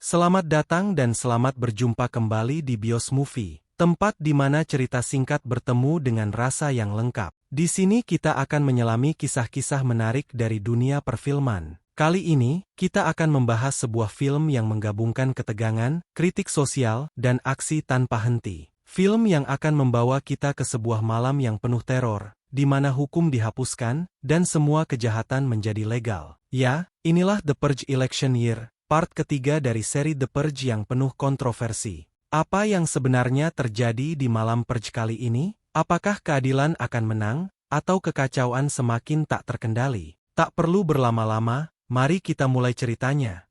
Selamat datang dan selamat berjumpa kembali di Bios Movie, tempat di mana cerita singkat bertemu dengan rasa yang lengkap. Di sini kita akan menyelami kisah-kisah menarik dari dunia perfilman. Kali ini, kita akan membahas sebuah film yang menggabungkan ketegangan, kritik sosial, dan aksi tanpa henti. Film yang akan membawa kita ke sebuah malam yang penuh teror, di mana hukum dihapuskan, dan semua kejahatan menjadi legal. Ya, inilah The Purge Election Year, part ketiga dari seri The Purge yang penuh kontroversi. Apa yang sebenarnya terjadi di malam Purge kali ini? Apakah keadilan akan menang, atau kekacauan semakin tak terkendali? Tak perlu berlama-lama, mari kita mulai ceritanya.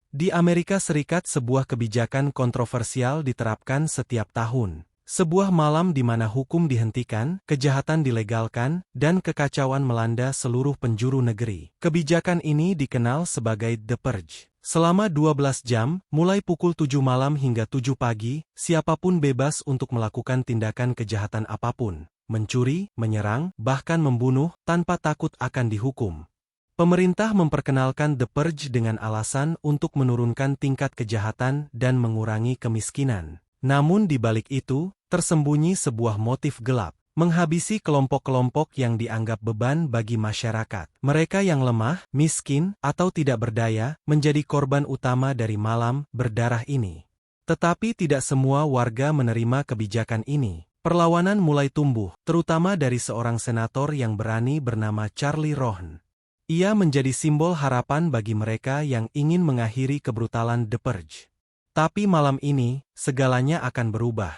Di Amerika Serikat sebuah kebijakan kontroversial diterapkan setiap tahun. Sebuah malam di mana hukum dihentikan, kejahatan dilegalkan, dan kekacauan melanda seluruh penjuru negeri. Kebijakan ini dikenal sebagai The Purge. Selama 12 jam, mulai pukul 7 malam hingga 7 pagi, siapapun bebas untuk melakukan tindakan kejahatan apapun. Mencuri, menyerang, bahkan membunuh, tanpa takut akan dihukum. Pemerintah memperkenalkan The Purge dengan alasan untuk menurunkan tingkat kejahatan dan mengurangi kemiskinan. Namun di balik itu, tersembunyi sebuah motif gelap, menghabisi kelompok-kelompok yang dianggap beban bagi masyarakat. Mereka yang lemah, miskin, atau tidak berdaya, menjadi korban utama dari malam berdarah ini. Tetapi tidak semua warga menerima kebijakan ini. Perlawanan mulai tumbuh, terutama dari seorang senator yang berani bernama Charlie Rohn. Ia menjadi simbol harapan bagi mereka yang ingin mengakhiri kebrutalan The Purge. Tapi malam ini, segalanya akan berubah.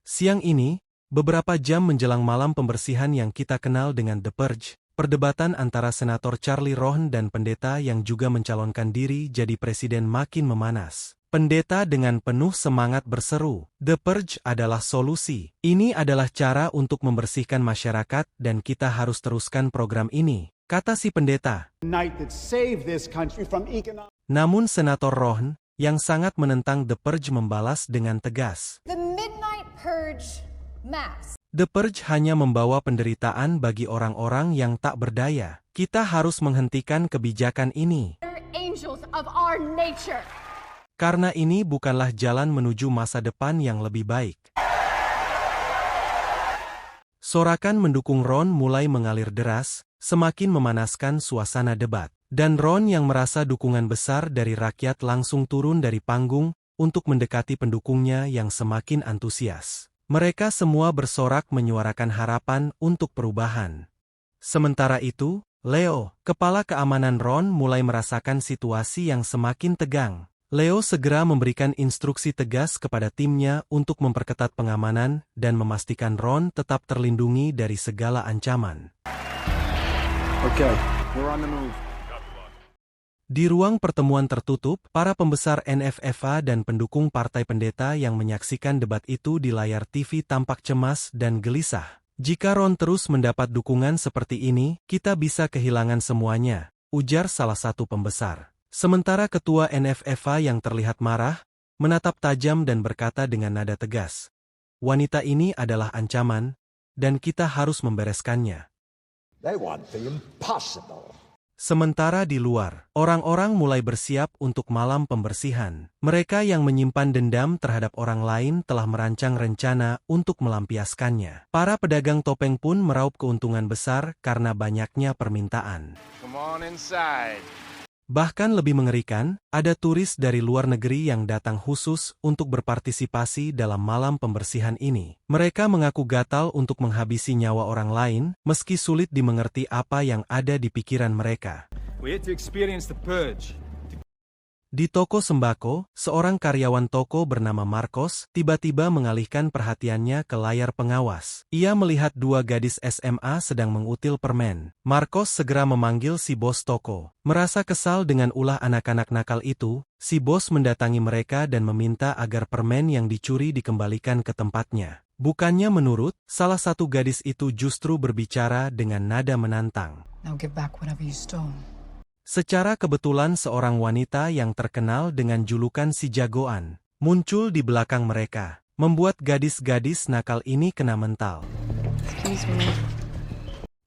Siang ini, beberapa jam menjelang malam pembersihan yang kita kenal dengan The Purge, perdebatan antara Senator Charlie Rohn dan pendeta yang juga mencalonkan diri jadi presiden makin memanas. Pendeta dengan penuh semangat berseru, "The Purge adalah solusi. Ini adalah cara untuk membersihkan masyarakat dan kita harus teruskan program ini," kata si pendeta. Namun Senator Rohn, yang sangat menentang The Purge membalas dengan tegas, The Purge hanya membawa penderitaan bagi orang-orang yang tak berdaya. Kita harus menghentikan kebijakan ini. Karena ini bukanlah jalan menuju masa depan yang lebih baik. Sorakan mendukung Ron mulai mengalir deras, semakin memanaskan suasana debat. Dan Ron yang merasa dukungan besar dari rakyat langsung turun dari panggung untuk mendekati pendukungnya yang semakin antusias. Mereka semua bersorak menyuarakan harapan untuk perubahan. Sementara itu, Leo, kepala keamanan Ron mulai merasakan situasi yang semakin tegang. Leo segera memberikan instruksi tegas kepada timnya untuk memperketat pengamanan dan memastikan Ron tetap terlindungi dari segala ancaman. Okay, we're on the move. Di ruang pertemuan tertutup, para pembesar NFFA dan pendukung partai pendeta yang menyaksikan debat itu di layar TV tampak cemas dan gelisah. Jika Ron terus mendapat dukungan seperti ini, kita bisa kehilangan semuanya, ujar salah satu pembesar. Sementara ketua NFFA yang terlihat marah, menatap tajam dan berkata dengan nada tegas, "Wanita ini adalah ancaman, dan kita harus membereskannya." They want the impossible. Sementara di luar, orang-orang mulai bersiap untuk malam pembersihan. Mereka yang menyimpan dendam terhadap orang lain telah merancang rencana untuk melampiaskannya. Para pedagang topeng pun meraup keuntungan besar karena banyaknya permintaan. Come on inside. Bahkan lebih mengerikan, ada turis dari luar negeri yang datang khusus untuk berpartisipasi dalam malam pembersihan ini. Mereka mengaku gatal untuk menghabisi nyawa orang lain, meski sulit dimengerti apa yang ada di pikiran mereka. We had to experience the purge. Di toko sembako, seorang karyawan toko bernama Marcos tiba-tiba mengalihkan perhatiannya ke layar pengawas. Ia melihat dua gadis SMA sedang mengutil permen. Marcos segera memanggil si bos toko. Merasa kesal dengan ulah anak-anak nakal itu, si bos mendatangi mereka dan meminta agar permen yang dicuri dikembalikan ke tempatnya. Bukannya menurut, salah satu gadis itu justru berbicara dengan nada menantang. Now give back whatever you stole. Secara kebetulan seorang wanita yang terkenal dengan julukan si jagoan muncul di belakang mereka. membuat gadis-gadis nakal ini kena mental. Excuse me.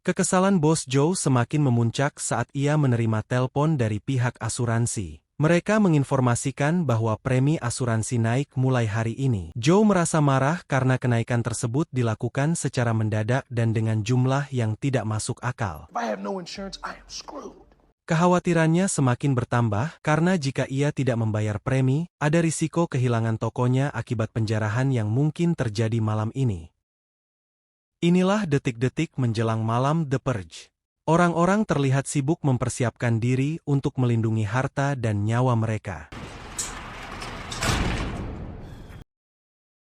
Kekesalan Bos Joe semakin memuncak saat ia menerima telepon dari pihak asuransi. Mereka menginformasikan bahwa premi asuransi naik mulai hari ini. Joe merasa marah karena kenaikan tersebut dilakukan secara mendadak dan dengan jumlah yang tidak masuk akal. If I have no insurance, I am screwed. Kekhawatirannya semakin bertambah karena jika ia tidak membayar premi, ada risiko kehilangan tokonya akibat penjarahan yang mungkin terjadi malam ini. Inilah detik-detik menjelang malam The Purge. Orang-orang terlihat sibuk mempersiapkan diri untuk melindungi harta dan nyawa mereka.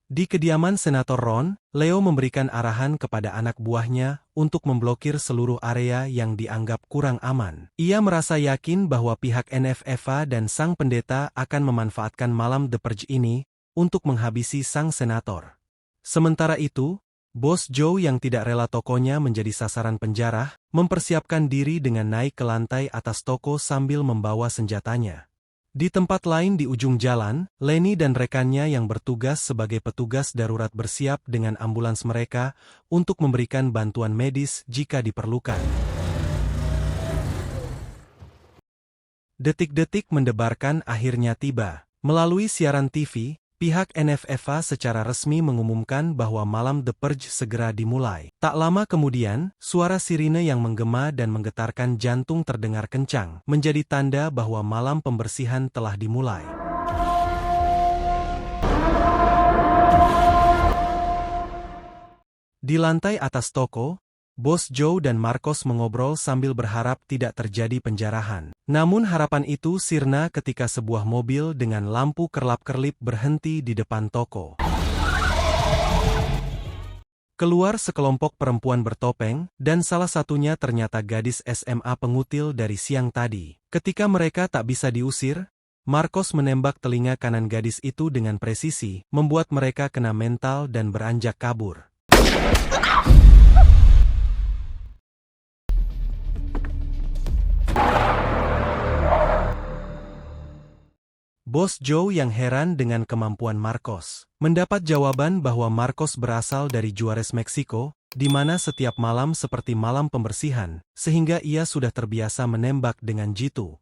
Di kediaman Senator Ron, Leo memberikan arahan kepada anak buahnya untuk memblokir seluruh area yang dianggap kurang aman. Ia merasa yakin bahwa pihak NFFA dan sang pendeta akan memanfaatkan malam The Purge ini untuk menghabisi sang senator. Sementara itu, Bos Joe yang tidak rela tokonya menjadi sasaran penjara, mempersiapkan diri dengan naik ke lantai atas toko sambil membawa senjatanya. Di tempat lain di ujung jalan, Lenny dan rekannya yang bertugas sebagai petugas darurat bersiap dengan ambulans mereka untuk memberikan bantuan medis jika diperlukan. Detik-detik mendebarkan akhirnya tiba. Melalui siaran TV, pihak NFFA secara resmi mengumumkan bahwa malam The Purge segera dimulai. Tak lama kemudian, suara sirine yang menggema dan menggetarkan jantung terdengar kencang, menjadi tanda bahwa malam pembersihan telah dimulai. Di lantai atas toko, Bos Joe dan Marcos mengobrol sambil berharap tidak terjadi penjarahan. Namun harapan itu sirna ketika sebuah mobil dengan lampu kerlap-kerlip berhenti di depan toko. Keluar sekelompok perempuan bertopeng, dan salah satunya ternyata gadis SMA pengutil dari siang tadi. Ketika mereka tak bisa diusir, Marcos menembak telinga kanan gadis itu dengan presisi, membuat mereka kena mental dan beranjak kabur. Bos Joe yang heran dengan kemampuan Marcos, mendapat jawaban bahwa Marcos berasal dari Juarez, Meksiko, di mana setiap malam seperti malam pembersihan, sehingga ia sudah terbiasa menembak dengan jitu.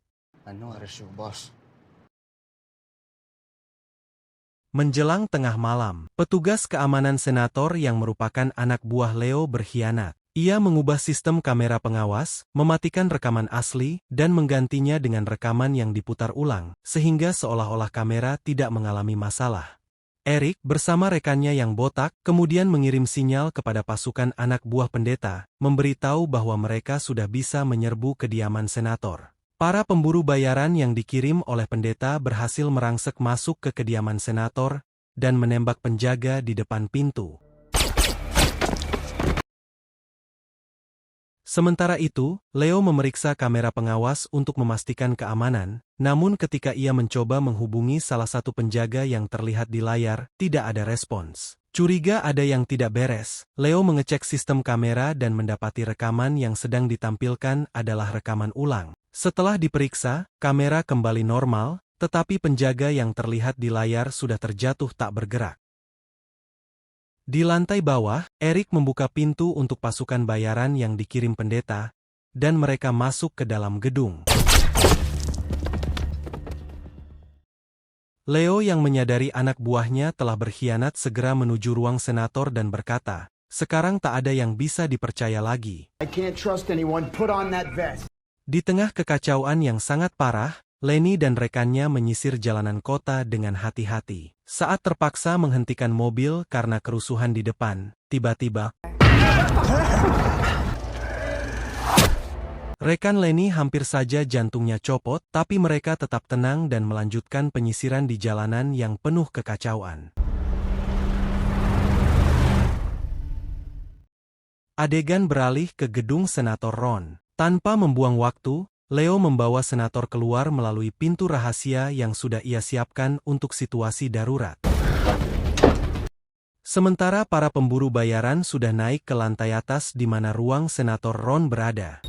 Menjelang tengah malam, petugas keamanan senator yang merupakan anak buah Leo berkhianat. Ia mengubah sistem kamera pengawas, mematikan rekaman asli, dan menggantinya dengan rekaman yang diputar ulang, sehingga seolah-olah kamera tidak mengalami masalah. Eric bersama rekannya yang botak kemudian mengirim sinyal kepada pasukan anak buah pendeta, memberitahu bahwa mereka sudah bisa menyerbu kediaman senator. Para pemburu bayaran yang dikirim oleh pendeta berhasil merangsek masuk ke kediaman senator dan menembak penjaga di depan pintu. Sementara itu, Leo memeriksa kamera pengawas untuk memastikan keamanan, namun ketika ia mencoba menghubungi salah satu penjaga yang terlihat di layar, tidak ada respons. Curiga ada yang tidak beres, Leo mengecek sistem kamera dan mendapati rekaman yang sedang ditampilkan adalah rekaman ulang. Setelah diperiksa, kamera kembali normal, tetapi penjaga yang terlihat di layar sudah terjatuh tak bergerak. Di lantai bawah, Eric membuka pintu untuk pasukan bayaran yang dikirim pendeta, dan mereka masuk ke dalam gedung. Leo yang menyadari anak buahnya telah berkhianat segera menuju ruang senator dan berkata, "Sekarang tak ada yang bisa dipercaya lagi." I can't trust anyone. Put on that vest. Di tengah kekacauan yang sangat parah, Lenny dan rekannya menyisir jalanan kota dengan hati-hati. Saat terpaksa menghentikan mobil karena kerusuhan di depan, tiba-tiba rekan Lenny hampir saja jantungnya copot, tapi mereka tetap tenang dan melanjutkan penyisiran di jalanan yang penuh kekacauan. Adegan beralih ke gedung Senator Ron. Tanpa membuang waktu, Leo membawa senator keluar melalui pintu rahasia yang sudah ia siapkan untuk situasi darurat. Sementara para pemburu bayaran sudah naik ke lantai atas di mana ruang Senator Ron berada.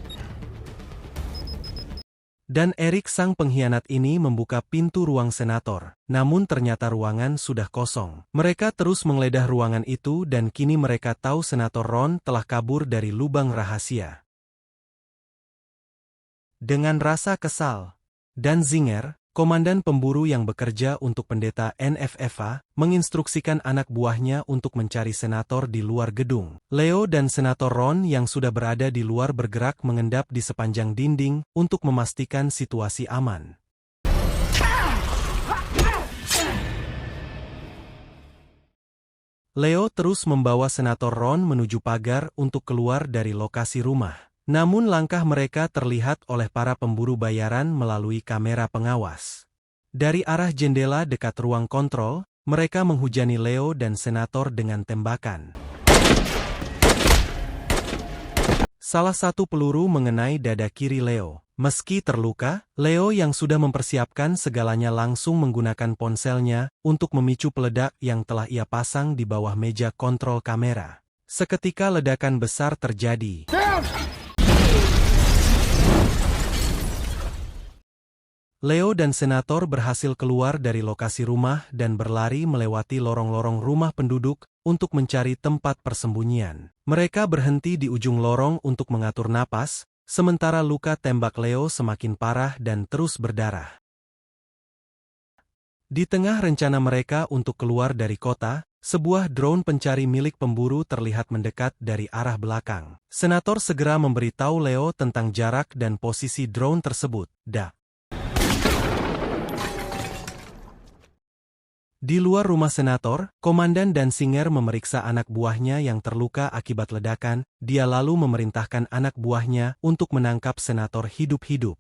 Dan Eric sang pengkhianat ini membuka pintu ruang senator. Namun ternyata ruangan sudah kosong. Mereka terus menggeledah ruangan itu dan kini mereka tahu Senator Ron telah kabur dari lubang rahasia. Dengan rasa kesal, Danzinger, komandan pemburu yang bekerja untuk pendeta NFFA, menginstruksikan anak buahnya untuk mencari senator di luar gedung. Leo dan Senator Ron yang sudah berada di luar bergerak mengendap di sepanjang dinding untuk memastikan situasi aman. Leo terus membawa Senator Ron menuju pagar untuk keluar dari lokasi rumah. Namun langkah mereka terlihat oleh para pemburu bayaran melalui kamera pengawas. Dari arah jendela dekat ruang kontrol, mereka menghujani Leo dan Senator dengan tembakan. Salah satu peluru mengenai dada kiri Leo. Meski terluka, Leo yang sudah mempersiapkan segalanya langsung menggunakan ponselnya untuk memicu peledak yang telah ia pasang di bawah meja kontrol kamera. Seketika ledakan besar terjadi. Leo dan Senator berhasil keluar dari lokasi rumah dan berlari melewati lorong-lorong rumah penduduk untuk mencari tempat persembunyian. Mereka berhenti di ujung lorong untuk mengatur napas, sementara luka tembak Leo semakin parah dan terus berdarah. Di tengah rencana mereka untuk keluar dari kota, sebuah drone pencari milik pemburu terlihat mendekat dari arah belakang. Senator segera memberitahu Leo tentang jarak dan posisi drone tersebut. Di luar rumah Senator, Komandan Danzinger memeriksa anak buahnya yang terluka akibat ledakan. Dia lalu memerintahkan anak buahnya untuk menangkap Senator hidup-hidup.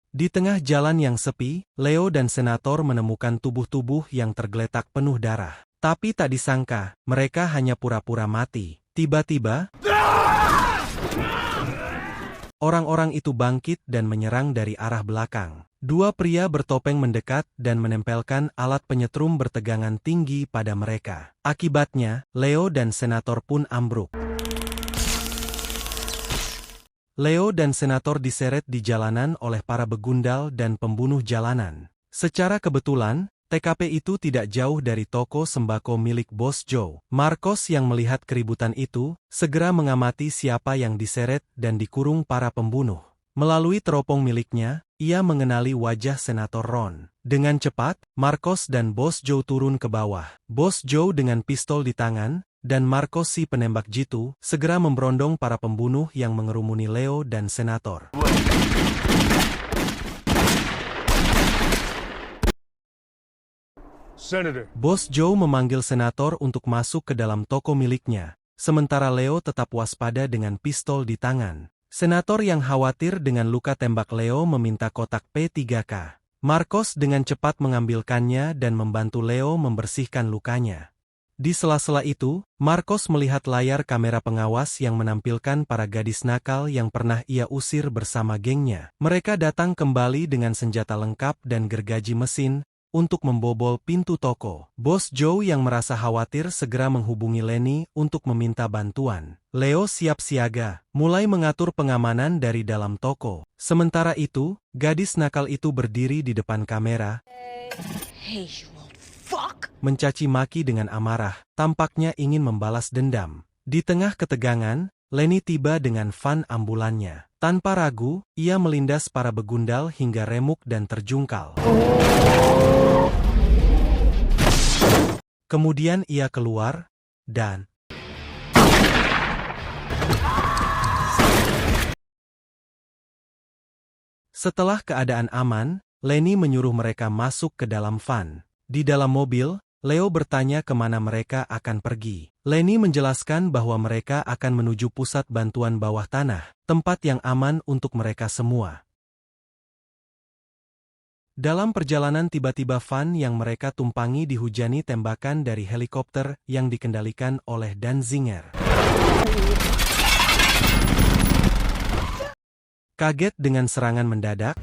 Di tengah jalan yang sepi, Leo dan Senator menemukan tubuh-tubuh yang tergeletak penuh darah. Tapi tak disangka, mereka hanya pura-pura mati. Tiba-tiba, orang-orang itu bangkit dan menyerang dari arah belakang. Dua pria bertopeng mendekat dan menempelkan alat penyetrum bertegangan tinggi pada mereka. Akibatnya, Leo dan Senator pun ambruk. Leo dan Senator diseret di jalanan oleh para begundal dan pembunuh jalanan. Secara kebetulan, TKP itu tidak jauh dari toko sembako milik Bos Joe. Marcos yang melihat keributan itu, segera mengamati siapa yang diseret dan dikurung para pembunuh. Melalui teropong miliknya, ia mengenali wajah Senator Ron. Dengan cepat, Marcos dan Bos Joe turun ke bawah. Bos Joe dengan pistol di tangan, dan Marcos si penembak jitu, segera memberondong para pembunuh yang mengerumuni Leo dan Senator. Senator. Bos Joe memanggil Senator untuk masuk ke dalam toko miliknya, sementara Leo tetap waspada dengan pistol di tangan. Senator yang khawatir dengan luka tembak Leo meminta kotak P3K. Marcos dengan cepat mengambilkannya dan membantu Leo membersihkan lukanya. Di sela-sela itu, Marcos melihat layar kamera pengawas yang menampilkan para gadis nakal yang pernah ia usir bersama gengnya. Mereka datang kembali dengan senjata lengkap dan gergaji mesin untuk membobol pintu toko. Bos Joe yang merasa khawatir segera menghubungi Lenny untuk meminta bantuan. Leo siap siaga, mulai mengatur pengamanan dari dalam toko. Sementara itu, gadis nakal itu berdiri di depan kamera, mencaci maki dengan amarah, tampaknya ingin membalas dendam. Di tengah ketegangan, Lenny tiba dengan van ambulannya. Tanpa ragu, ia melindas para begundal hingga remuk dan terjungkal. Kemudian ia keluar, dan setelah keadaan aman, Lenny menyuruh mereka masuk ke dalam van. Di dalam mobil, Leo bertanya kemana mereka akan pergi. Lenny menjelaskan bahwa mereka akan menuju pusat bantuan bawah tanah, tempat yang aman untuk mereka semua. Dalam perjalanan tiba-tiba van yang mereka tumpangi dihujani tembakan dari helikopter yang dikendalikan oleh Danzinger. Kaget dengan serangan mendadak,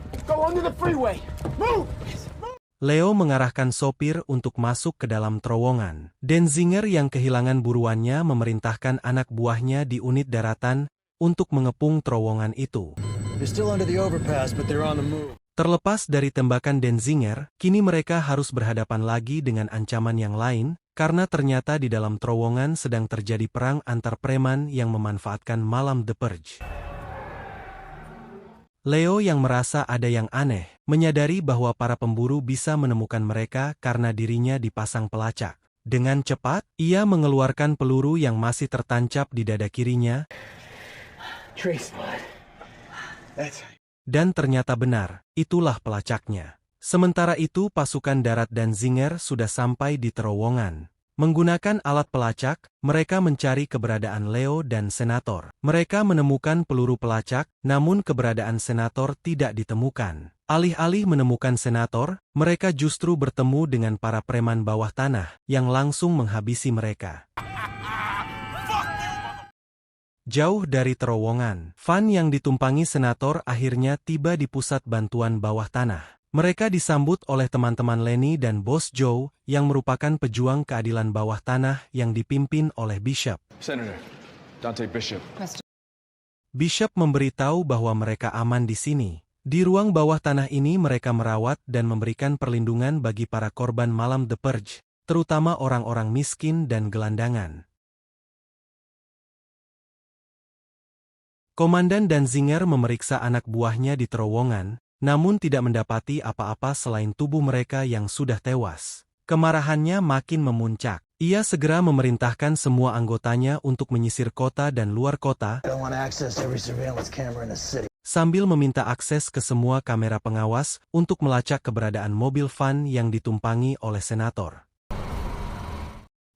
Leo mengarahkan sopir untuk masuk ke dalam terowongan. Danzinger yang kehilangan buruannya memerintahkan anak buahnya di unit daratan untuk mengepung terowongan itu. They're still under the overpass, but they're on the move. Terlepas dari tembakan Denzinger, kini mereka harus berhadapan lagi dengan ancaman yang lain, karena ternyata di dalam terowongan sedang terjadi perang antar preman yang memanfaatkan malam The Purge. Leo yang merasa ada yang aneh, menyadari bahwa para pemburu bisa menemukan mereka karena dirinya dipasang pelacak. Dengan cepat, ia mengeluarkan peluru yang masih tertancap di dada kirinya, dan ternyata benar, itulah pelacaknya. Sementara itu pasukan darat dan Zinger sudah sampai di terowongan. Menggunakan alat pelacak, mereka mencari keberadaan Leo dan Senator. Mereka menemukan peluru pelacak, namun keberadaan Senator tidak ditemukan. Alih-alih menemukan Senator, mereka justru bertemu dengan para preman bawah tanah, yang langsung menghabisi mereka. Jauh dari terowongan, van yang ditumpangi Senator akhirnya tiba di pusat bantuan bawah tanah. Mereka disambut oleh teman-teman Lenny dan Bos Joe, yang merupakan pejuang keadilan bawah tanah yang dipimpin oleh Bishop. Senator, Dante Bishop. Bishop memberitahu bahwa mereka aman di sini. Di ruang bawah tanah ini mereka merawat dan memberikan perlindungan bagi para korban malam The Purge, terutama orang-orang miskin dan gelandangan. Komandan Danzinger memeriksa anak buahnya di terowongan, namun tidak mendapati apa-apa selain tubuh mereka yang sudah tewas. Kemarahannya makin memuncak. Ia segera memerintahkan semua anggotanya untuk menyisir kota dan luar kota, sambil meminta akses ke semua kamera pengawas untuk melacak keberadaan mobil van yang ditumpangi oleh Senator.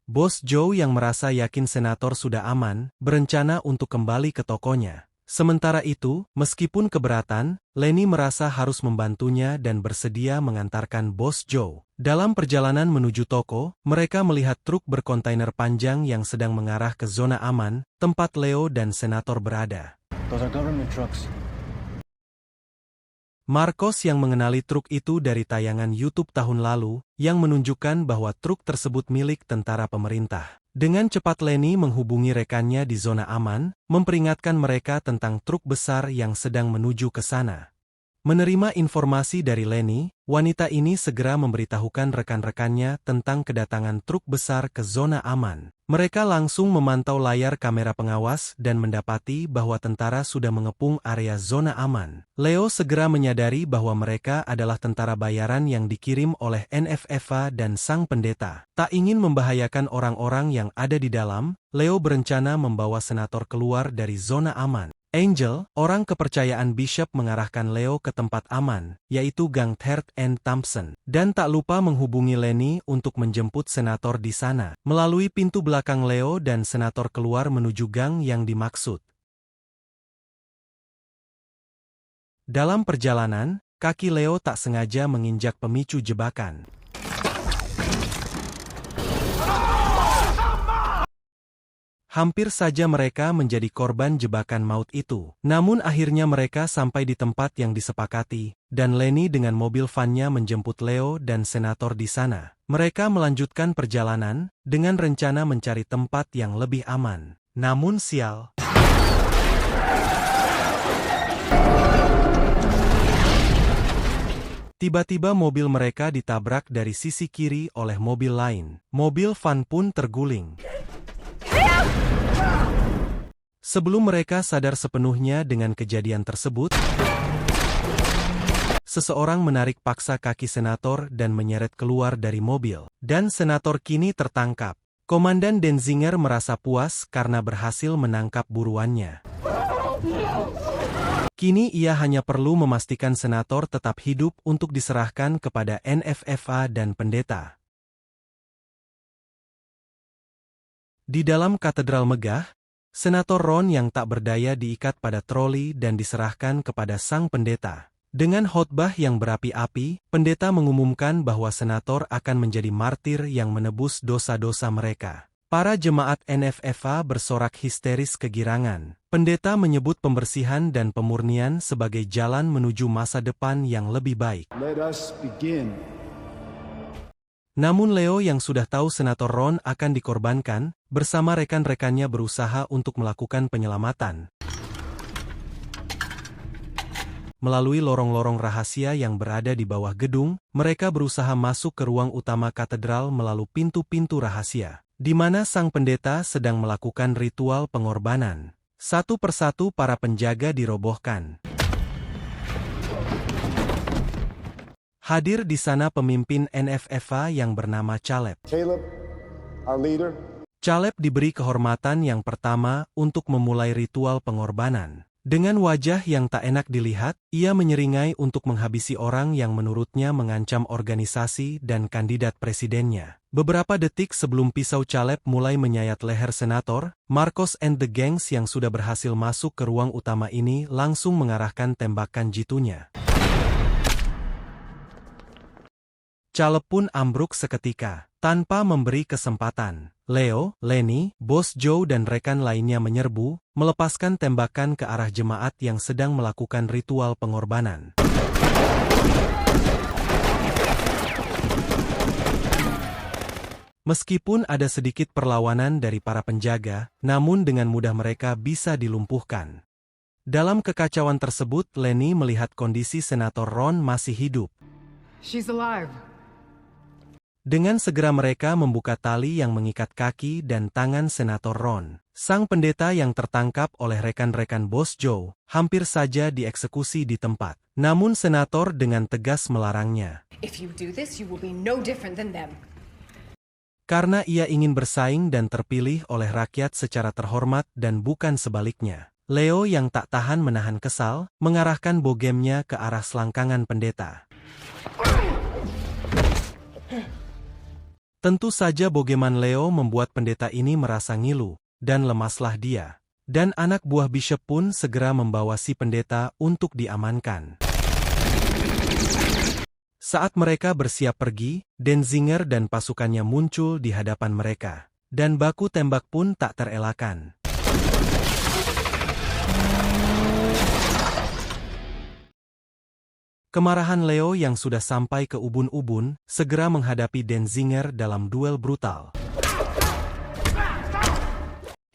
Bos Joe yang merasa yakin Senator sudah aman, berencana untuk kembali ke tokonya. Sementara itu, meskipun keberatan, Lenny merasa harus membantunya dan bersedia mengantarkan Bos Joe. Dalam perjalanan menuju toko, mereka melihat truk berkontainer panjang yang sedang mengarah ke zona aman, tempat Leo dan Senator berada. Those are government trucks. Marcos yang mengenali truk itu dari tayangan YouTube tahun lalu, yang menunjukkan bahwa truk tersebut milik tentara pemerintah. Dengan cepat Lenny menghubungi rekannya di zona aman, memperingatkan mereka tentang truk besar yang sedang menuju ke sana. Menerima informasi dari Lenny, wanita ini segera memberitahukan rekan-rekannya tentang kedatangan truk besar ke zona aman. Mereka langsung memantau layar kamera pengawas dan mendapati bahwa tentara sudah mengepung area zona aman. Leo segera menyadari bahwa mereka adalah tentara bayaran yang dikirim oleh NFFA dan sang pendeta. Tak ingin membahayakan orang-orang yang ada di dalam, Leo berencana membawa Senator keluar dari zona aman. Angel, orang kepercayaan Bishop, mengarahkan Leo ke tempat aman, yaitu Gang Third and Thompson, dan tak lupa menghubungi Lenny untuk menjemput Senator di sana. Melalui pintu belakang Leo dan Senator keluar menuju gang yang dimaksud. Dalam perjalanan, kaki Leo tak sengaja menginjak pemicu jebakan. Hampir saja mereka menjadi korban jebakan maut itu. Namun akhirnya mereka sampai di tempat yang disepakati, dan Lenny dengan mobil van-nya menjemput Leo dan Senator di sana. Mereka melanjutkan perjalanan, dengan rencana mencari tempat yang lebih aman. Namun sial. Tiba-tiba mobil mereka ditabrak dari sisi kiri oleh mobil lain. Mobil van pun terguling. Sebelum mereka sadar sepenuhnya dengan kejadian tersebut, seseorang menarik paksa kaki Senator dan menyeret keluar dari mobil. Dan Senator kini tertangkap. Komandan Denzinger merasa puas karena berhasil menangkap buruannya. Kini ia hanya perlu memastikan Senator tetap hidup untuk diserahkan kepada NFFA dan pendeta. Di dalam katedral megah, Senator Ron yang tak berdaya diikat pada troli dan diserahkan kepada sang pendeta. Dengan khotbah yang berapi-api, pendeta mengumumkan bahwa Senator akan menjadi martir yang menebus dosa-dosa mereka. Para jemaat NFFA bersorak histeris kegirangan. Pendeta menyebut pembersihan dan pemurnian sebagai jalan menuju masa depan yang lebih baik. Let us begin. Namun Leo yang sudah tahu Senator Ron akan dikorbankan, bersama rekan-rekannya berusaha untuk melakukan penyelamatan. melalui lorong-lorong rahasia yang berada di bawah gedung, mereka berusaha masuk ke ruang utama katedral melalui pintu-pintu rahasia, di mana sang pendeta sedang melakukan ritual pengorbanan. Satu persatu para penjaga dirobohkan. Hadir di sana pemimpin NFFA yang bernama Caleb. Caleb, our leader. Caleb diberi kehormatan yang pertama untuk memulai ritual pengorbanan. Dengan wajah yang tak enak dilihat, ia menyeringai untuk menghabisi orang yang menurutnya mengancam organisasi dan kandidat presidennya. Beberapa detik sebelum pisau Caleb mulai menyayat leher senator, Marcos and the Gangs yang sudah berhasil masuk ke ruang utama ini langsung mengarahkan tembakan jitunya. Caleb pun ambruk seketika, tanpa memberi kesempatan. Leo, Lenny, Bos Joe dan rekan lainnya menyerbu, melepaskan tembakan ke arah jemaat yang sedang melakukan ritual pengorbanan. Meskipun ada sedikit perlawanan dari para penjaga, namun dengan mudah mereka bisa dilumpuhkan. Dalam kekacauan tersebut, Lenny melihat kondisi Senator Ron masih hidup. She's alive. Dengan segera mereka membuka tali yang mengikat kaki dan tangan Senator Ron. Sang pendeta yang tertangkap oleh rekan-rekan Bos Joe, hampir saja dieksekusi di tempat. Namun senator dengan tegas melarangnya. If you do this, you will be no different than them. Karena ia ingin bersaing dan terpilih oleh rakyat secara terhormat dan bukan sebaliknya. Leo yang tak tahan menahan kesal, mengarahkan bogemnya ke arah selangkangan pendeta. Tentu saja bogeman Leo membuat pendeta ini merasa ngilu, dan lemaslah dia. Dan anak buah Bishop pun segera membawa si pendeta untuk diamankan. Saat mereka bersiap pergi, Denzinger dan pasukannya muncul di hadapan mereka. Dan baku tembak pun tak terelakkan. Kemarahan Leo yang sudah sampai ke ubun-ubun, segera menghadapi Denzinger dalam duel brutal.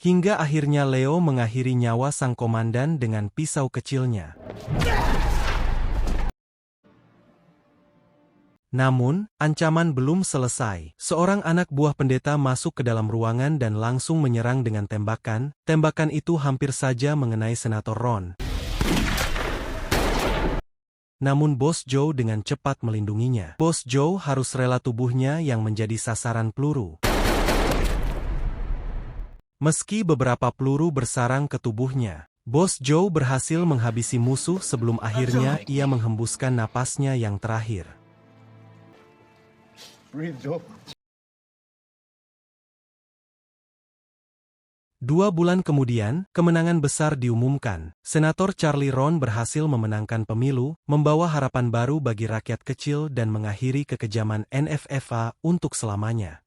Hingga akhirnya Leo mengakhiri nyawa sang komandan dengan pisau kecilnya. Namun, ancaman belum selesai. Seorang anak buah pendeta masuk ke dalam ruangan dan langsung menyerang dengan tembakan. Tembakan itu hampir saja mengenai Senator Ron. Namun Bos Joe dengan cepat melindunginya. Bos Joe harus rela tubuhnya yang menjadi sasaran peluru. Meski beberapa peluru bersarang ke tubuhnya, Bos Joe berhasil menghabisi musuh sebelum akhirnya ia menghembuskan napasnya yang terakhir. 2 bulan kemudian, kemenangan besar diumumkan. Senator Charlie Ron berhasil memenangkan pemilu, membawa harapan baru bagi rakyat kecil dan mengakhiri kekejaman NFFA untuk selamanya.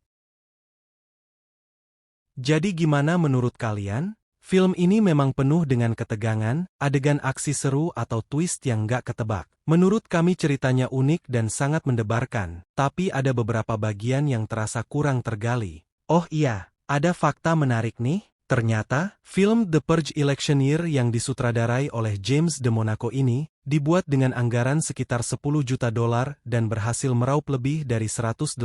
Jadi gimana menurut kalian? Film ini memang penuh dengan ketegangan, adegan aksi seru atau twist yang gak ketebak. Menurut kami ceritanya unik dan sangat mendebarkan, tapi ada beberapa bagian yang terasa kurang tergali. Oh iya, ada fakta menarik nih. Ternyata, film The Purge Electioneer yang disutradarai oleh James DeMonaco ini, dibuat dengan anggaran sekitar $10 juta dan berhasil meraup lebih dari $118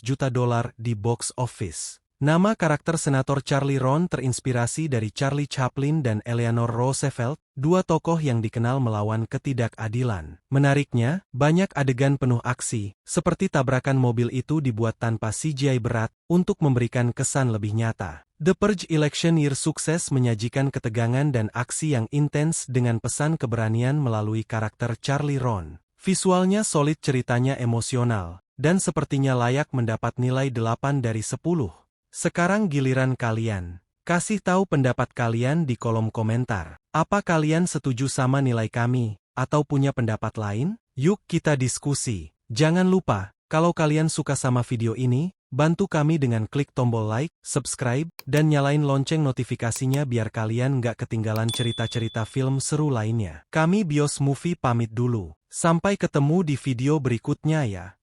juta di box office. Nama karakter Senator Charlie Ron terinspirasi dari Charlie Chaplin dan Eleanor Roosevelt, 2 tokoh yang dikenal melawan ketidakadilan. Menariknya, banyak adegan penuh aksi, seperti tabrakan mobil itu dibuat tanpa CGI berat, untuk memberikan kesan lebih nyata. The Purge Electioneer sukses menyajikan ketegangan dan aksi yang intens dengan pesan keberanian melalui karakter Charlie Ron. Visualnya solid, ceritanya emosional, dan sepertinya layak mendapat nilai 8 dari 10. Sekarang giliran kalian. Kasih tahu pendapat kalian di kolom komentar. Apa kalian setuju sama nilai kami, atau punya pendapat lain? Yuk kita diskusi. Jangan lupa, kalau kalian suka sama video ini, bantu kami dengan klik tombol like, subscribe, dan nyalain lonceng notifikasinya biar kalian nggak ketinggalan cerita-cerita film seru lainnya. Kami Bios Movie pamit dulu. Sampai ketemu di video berikutnya ya.